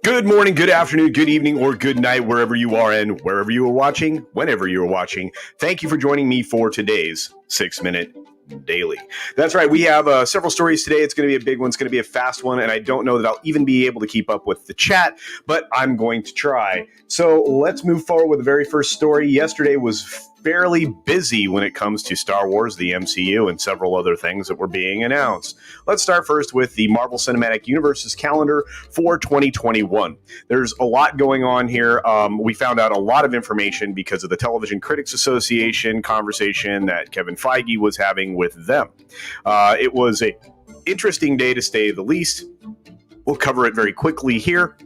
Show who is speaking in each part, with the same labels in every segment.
Speaker 1: Good morning, good afternoon, good evening, or good night, wherever you are and wherever you are watching, whenever you are watching. Thank you for joining me for today's 6-Minute Daily. That's right. We have several stories today. It's going to be a big one. It's going to be a fast one. And I don't know that I'll even be able to keep up with the chat, but I'm going to try. So let's move forward with the very first story. Yesterday was fairly busy when it comes to Star Wars, the MCU, and several other things that were being announced. Let's start first with the Marvel Cinematic Universe's calendar for 2021. There's a lot going on here. We found out a lot of information because of the Television Critics Association conversation that Kevin Feige was having with them. It was an interesting day to say the least. We'll cover it very quickly here.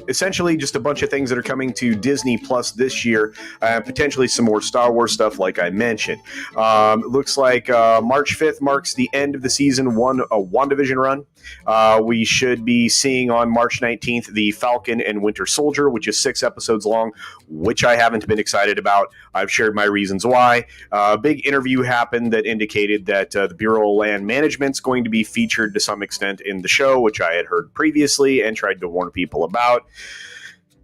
Speaker 1: Essentially just a bunch of things that are coming to Disney Plus this year, potentially some more Star Wars stuff like I mentioned. It looks like March 5th marks the end of the season one, a WandaVision run. We should be seeing on March 19th the Falcon and Winter Soldier, which is 6 episodes long, which I haven't been excited about. I've shared my reasons why. A big interview happened that indicated that the Bureau of Land Management is going to be featured to some extent in the show, which I had heard previously and tried to warn people about.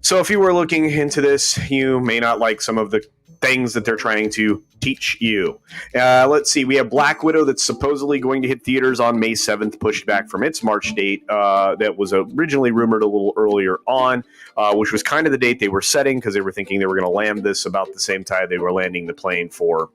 Speaker 1: So if you were looking into this, you may not like some of the things that they're trying to teach you. Let's see. We have Black Widow that's supposedly going to hit theaters on May 7th, pushed back from its March date that was originally rumored a little earlier on, which was kind of the date they were setting because they were thinking they were going to land this about the same time they were landing the plane for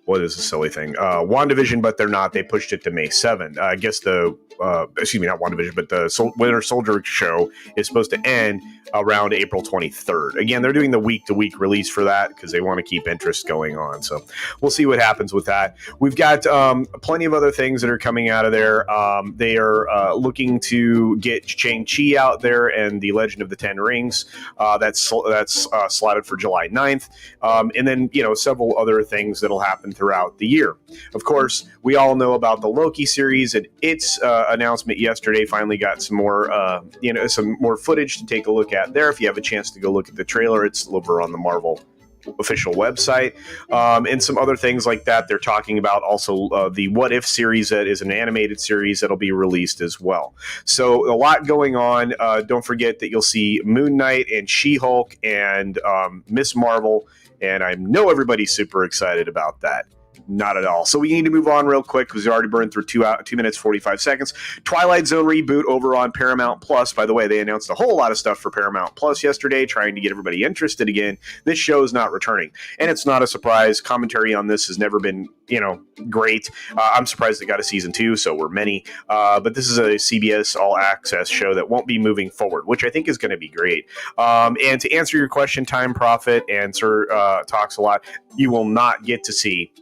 Speaker 1: what is a silly thing? WandaVision, but they're not. They pushed it to May 7th. I guess not WandaVision, but the Winter Soldier show is supposed to end around April 23rd. Again, they're doing the week-to-week release for that because they want to keep interest going on. So we'll see what happens with that. We've got plenty of other things that are coming out of there. They are looking to get Shang-Chi out there and the Legend of the Ten Rings. That's slotted for July 9th. And then, several other things that'll happen throughout the year. Of course, we all know about the Loki series and its announcement yesterday. Finally got some more footage to take a look at there. If you have a chance to go look at the trailer, it's over on the Marvel official website, and some other things like that. They're talking about also the What If series that is an animated series that'll be released as well. So a lot going on. Don't forget that you'll see Moon Knight and She-Hulk and Miss Marvel, and I know everybody's super excited about that. Not at all. So we need to move on real quick because we already burned through 2 minutes, 45 seconds. Twilight Zone reboot over on Paramount Plus. By the way, they announced a whole lot of stuff for Paramount Plus yesterday, trying to get everybody interested again. This show is not returning. And it's not a surprise. Commentary on this has never been, great. I'm surprised it got a season 2, so we're many. But this is a CBS All Access show that won't be moving forward, which I think is going to be great. And to answer your question, Time Prophet and Sir talks a lot, you will not get to see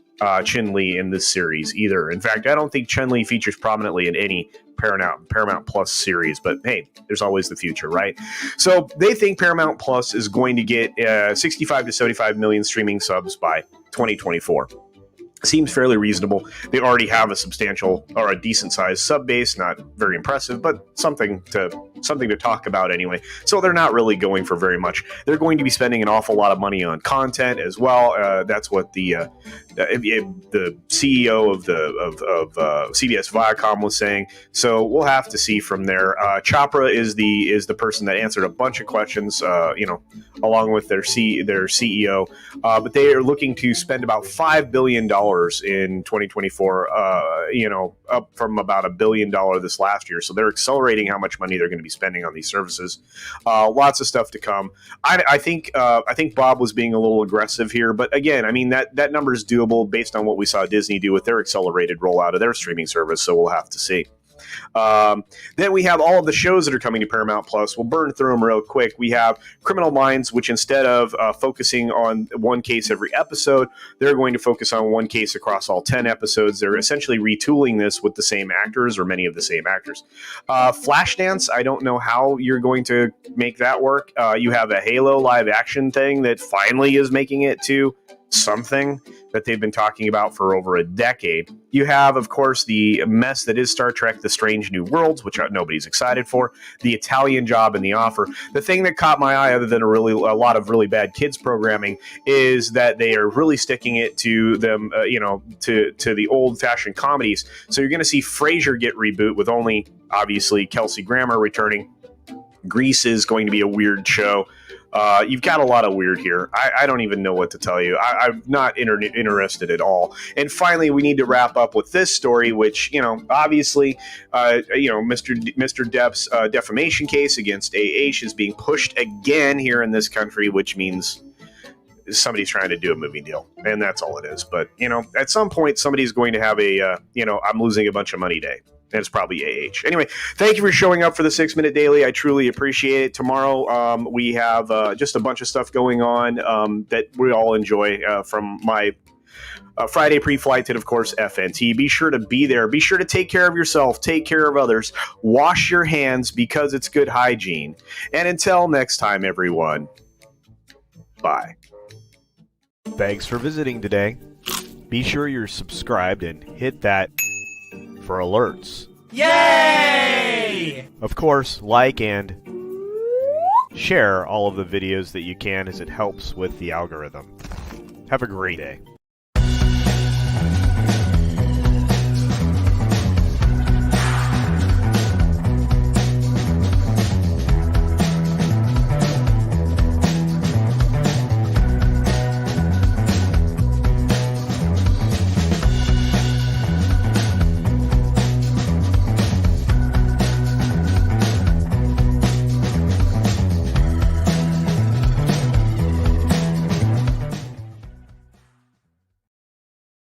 Speaker 1: Chun-Li in this series either. In fact, I don't think Chun-Li features prominently in any Paramount Plus series, but hey, there's always the future, right? So they think Paramount Plus is going to get 65 to 75 million streaming subs by 2024. Seems fairly reasonable. They already have a substantial or a decent sized sub base, not very impressive, but something to talk about anyway. So they're not really going for very much. They're going to be spending an awful lot of money on content as well. That's what the CEO of CBS Viacom was saying. So we'll have to see from there. Chopra is the person that answered a bunch of questions, along with their CEO. But they are looking to spend about $5 billion in 2024, up from about $1 billion this last year. So they're accelerating how much money they're going to be spending on these services. Lots of stuff to come. I think Bob was being a little aggressive here, but again, I mean that number is doable based on what we saw Disney do with their accelerated rollout of their streaming service. So we'll have to see. Then we have all of the shows that are coming to Paramount Plus. We'll burn through them real quick. We have Criminal Minds, which instead of focusing on one case every episode, they're going to focus on one case across all 10 episodes. They're essentially retooling this with the same actors or many of the same actors. Flashdance, I don't know how you're going to make that work. You have a Halo live action thing that finally is making it to something that they've been talking about for over a decade. You have, of course, the mess that is Star Trek: The Strange New Worlds, which nobody's excited for, the Italian Job and The Offer. The thing that caught my eye, other than a lot of really bad kids programming, is that they are really sticking it to them, to the old-fashioned comedies. So you're going to see Frasier get reboot with only, obviously, Kelsey Grammer returning. Grease is going to be a weird show. You've got a lot of weird here. I don't even know what to tell you. I'm not interested at all. And finally, we need to wrap up with this story, which, obviously, Mr. Depp's defamation case against AH is being pushed again here in this country, which means somebody's trying to do a movie deal. And that's all it is. But, at some point, somebody's going to have I'm losing a bunch of money day. And it's probably AH. Anyway, thank you for showing up for the 6 Minute Daily. I truly appreciate it. Tomorrow, we have just a bunch of stuff going on that we all enjoy from my Friday pre-flight and, of course, FNT. Be sure to be there. Be sure to take care of yourself. Take care of others. Wash your hands because it's good hygiene. And until next time, everyone, bye.
Speaker 2: Thanks for visiting today. Be sure you're subscribed and hit that for alerts.
Speaker 3: Yay!
Speaker 2: Of course, like and share all of the videos that you can, as it helps with the algorithm. Have a great day.